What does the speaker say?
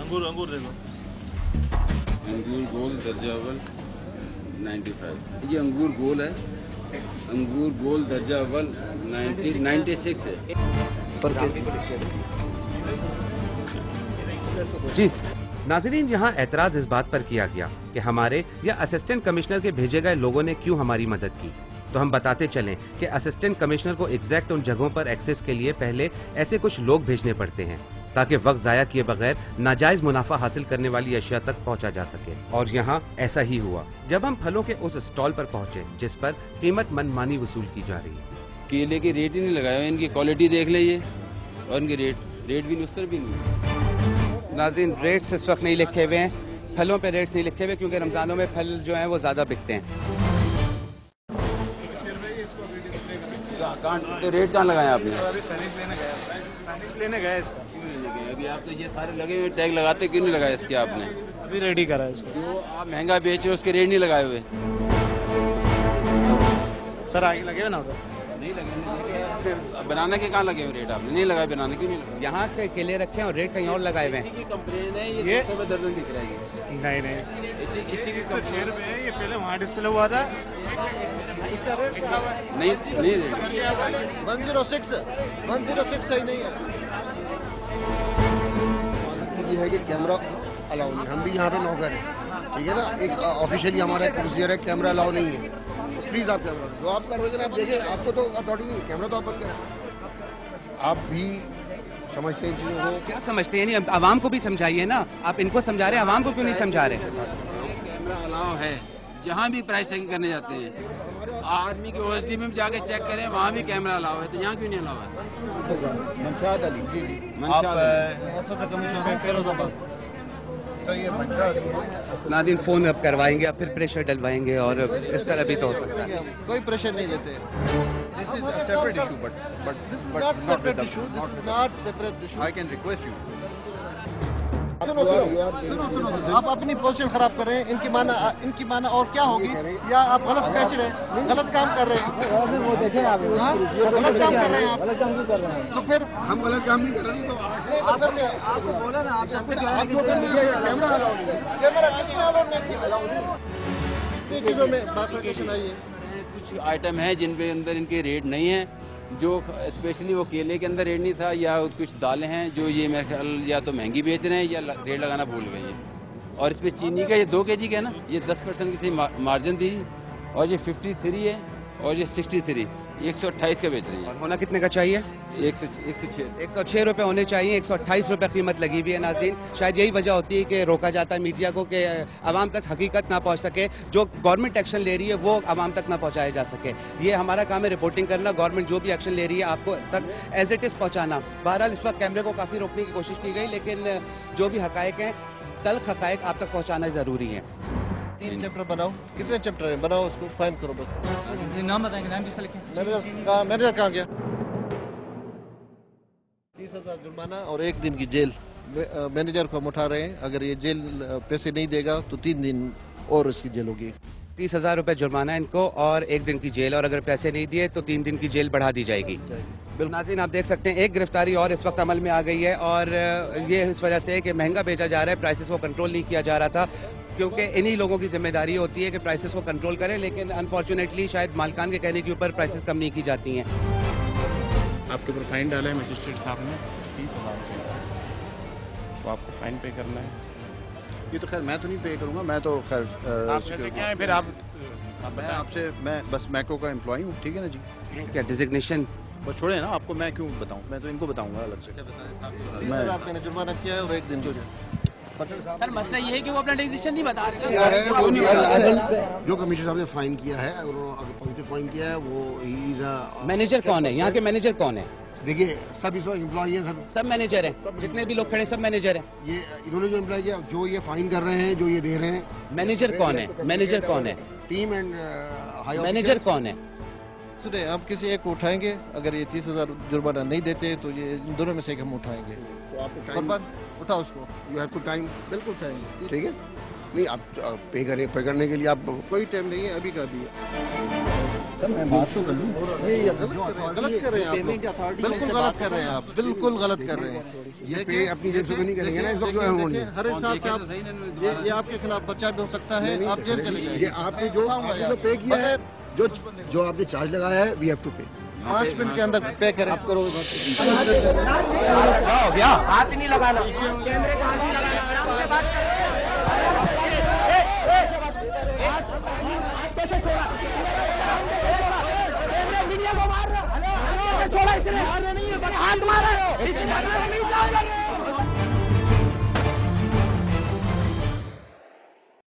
अंगूर अंगूर देखो, अंगूर गोल दर्जा अव्वल 95। ये अंगूर गोल है, अंगूर गोल दर्जा अव्वल 96 है। जी नाज़रीन, यहाँ एतराज इस बात पर किया गया कि हमारे या असिस्टेंट कमिश्नर के भेजे गए लोगों ने क्यों हमारी मदद की। तो हम बताते चलें कि असिस्टेंट कमिश्नर को एग्जैक्ट उन जगहों पर एक्सेस के लिए पहले ऐसे कुछ लोग भेजने पड़ते हैं ताकि वक्त जाया किए बगैर नाजायज मुनाफा हासिल करने वाली अशिया तक पहुंचा जा सके। और यहाँ ऐसा ही हुआ जब हम फलों के उस स्टॉल पर पहुंचे जिस पर कीमत मनमानी वसूल की जा रही है। केले के रेट ही नहीं लगाए, इनकी क्वालिटी देख लीजिए और इनके रेट भी उस तरह भी नहीं। नाज़रीन, रेट्स इस वक्त नहीं लिखे हुए हैं, फलों पे रेट्स नहीं लिखे हुए क्योंकि रमजानों में फल जो हैं वो ज्यादा बिकते हैं। तो रेट कहाँ लगाए आपने? अभी सैनिक लेने गए इसका। क्यों लेने गए? अभी आप तो ये सारे लगे हुए टैग लगाते क्यों नहीं लगाए इसके आपने? अभी रेडी करा है इसको। जो आप महंगा बेच रहे हो उसके रेट नहीं लगाए हुए। सर आगे लगे हुए ना उधर? नहीं लगे, बनाना के कहाँ लगे हुए रेट आपने? नहीं लगाए, बनाना क्यों नहीं लगाए? यहाँ के केले रखे हैं और रेट कहीं और लगाए हुए हैं। इसी की कंप्लेन है ये दर्जन दिख रहा है। नहीं इसी की 6 रुपये है ये, पहले वहाँ डिस्प्ले हुआ था। इसका रेट क्या हुआ है? नहीं 106 सही नहीं है। ये है कि कैमरा अलाउ नहीं, हम भी यहाँ पे नौकर हैं, ठीक है ना। एक ऑफिशियली हमारा एक प्रोसीजर है, कैमरा अलाउ नहीं है। प्लीज आप कैमरा जो आप कर रहे हैं आप देखिए, आपको तो अथॉरिटी नहीं, कैमरा तो आप बंद करें। आप भी समझते हैं चीजों को? क्या समझते हैं? नहीं, आवाम को भी समझाइए ना। आप इनको समझा रहे हैं, आवाम को क्यों नहीं समझा रहे? कैमरा अलाउ है, जहाँ भी प्राइस चेकिंग करने जाते हैं आर्मी के ओएसडी में जाके चेक करें, वहाँ भी कैमरा अलाउ है, तो यहाँ क्यों नहीं अलाउ है? मंशाद अली जी जी, आप कमिश्नर में फिरोजाबाद। सही है, मंशाद अली। नादिन फोन अब करवाएंगे, अब फिर प्रेशर डलवाएंगे और इस तरह भी तो हो सकता है। कोई प्रेशर नहीं लेते। This is a separate issue, but this is not separate issue. This is not separate issue. I can request you. सुनो, आप अपनी पोजीशन खराब कर रहे हैं। इनकी माना और क्या होगी? या आप गलत बेच रहे हैं, गलत काम कर रहे हैं। वो देखें आप गलत काम कर रहे हैं। गलत काम क्यों कर रहे हैं? तो फिर हम गलत काम नहीं कर रहे। तो फिर आपको बोला ना, आप कैमरा अलाउ नहीं है। कैमरा किसने अलाउ नहीं? चीजों में बाइफरकेशन आई है। कुछ आइटम है जिन पे अंदर इनके रेट नहीं है, जो स्पेशली वो केले के अंदर रेट नहीं था, या कुछ दालें हैं जो ये मेरे ख्याल या तो महंगी बेच रहे हैं या रेट लगाना भूल गए हैं। और इस पे चीनी का ये 2 kg का है ना, ये 10% की मार्जिन थी, और ये 53 है और ये 63, 128 का बेच रही है। होना कितने का चाहिए? 106 रुपए होने चाहिए। 128 रुपए कीमत लगी हुई है। नाज़रीन, शायद यही वजह होती है कि रोका जाता है मीडिया को कि आवाम तक हकीकत ना पहुंच सके, जो गवर्नमेंट एक्शन ले रही है वो आवाम तक ना पहुंचाया जा सके। ये हमारा काम है, रिपोर्टिंग करना, गवर्नमेंट जो भी एक्शन ले रही है आपको तक एज इट इज़ पहुँचाना। बहरहाल इस वक्त कैमरे को काफ़ी रोकने की कोशिश की गई, लेकिन जो भी हकायक हैं, तल्ख हकायक आप तक पहुँचाना ज़रूरी है। 3 चैप्टर बनाओ। कितने चैप्टर है? बनाओ, उसको फाइन करो बस। नाम बताएंगे, नाम किसका लिखें? मैनेजर कहाँ गया? 30,000 जुर्माना और 1 दिन की जेल। मैनेजर को हम उठा रहे हैं। अगर ये जेल पैसे नहीं देगा तो 3 दिन और इसकी जेल होगी। 30,000 रुपए जुर्माना इनको और 1 दिन की जेल, और अगर पैसे नहीं दिए तो 3 दिन की जेल बढ़ा दी जाएगी। नाज़रीन, आप देख सकते हैं एक गिरफ्तारी और इस वक्त अमल में आ गई है, और ये इस वजह से कि महंगा बेचा जा रहा है, प्राइसेस को कंट्रोल नहीं किया जा रहा था, क्योंकि इन्हीं लोगों की जिम्मेदारी होती है कि प्राइसेस को कंट्रोल करें, लेकिन अनफॉर्चुनेटली शायद मालकान के कहने के ऊपर प्राइसेस कम नहीं की जाती हैं। आपके ऊपर फाइन डाला है मजिस्ट्रेट साहब ने 30,000, तो आपको फाइन पे करना है। ये तो खैर मैं तो नहीं पे करूँगा, मैं तो खैर क्या है फिर मैं बस मैक्रो का एम्प्लॉय हूँ, ठीक है ना जी। क्या डिजिग्नेशन? बस छोड़े ना, आपको मैं क्यों बताऊँ, मैं तो इनको बताऊंगा अलग से। 30,000 मैंने जुर्माना किया है और 1 दिन सर मसला ये है कि वो अपना डिसीजन नहीं बता रहे। जो कमिश्नर साहब ने फाइन किया है, अगर पॉजिटिव फाइन किया है, वो मैनेजर कौन है? यहाँ के मैनेजर कौन है? देखिए, सब इसमें एम्प्लॉय हैं, सब मैनेजर हैं, जितने भी लोग खड़े सब मैनेजर हैं। ये इन्होंने जो एम्प्लॉय किया, जो ये फाइन कर रहे हैं, जो ये दे रहे हैं। मैनेजर कौन है? मैनेजर कौन है? टीम एंड मैनेजर कौन है? सुने, हम किसी एक को उठाएंगे। अगर ये 30,000 जुर्माना नहीं देते तो ये इन दोनों में से एक हम उठाएंगे। तो आप उठाओ उसको। You have to time. बिल्कुल उठाएंगे, ठीक है। नहीं, आप पे करने के लिए आप कोई टाइम नहीं है, अभी का अभी है। मैं बात तो कर लूँ। ये गलत कर रहे हैं आप लोग, बिल्कुल गलत कर रहे हैं आप, बिल्कुल गलत कर रहे हैं। ये पे अपनी जेब से नहीं करेंगे ना इस वक्त। हर हिसाब से आप ये आपके खिलाफ पर्चा भी हो सकता है, आप जेल चले जाएंगे। ये आपने जो पे किया है, जो आपने चार्ज लगाया है, वी हैव टू पे। 5 मिनट के अंदर पे करें। आप करोगे हाथ नहीं लगाना, कैमरे का हाथ नहीं लगाना, आराम से बात करो। कैसे छोड़ा? मीडिया को मार रहा, छोड़ा इसने, हाथ मारा है।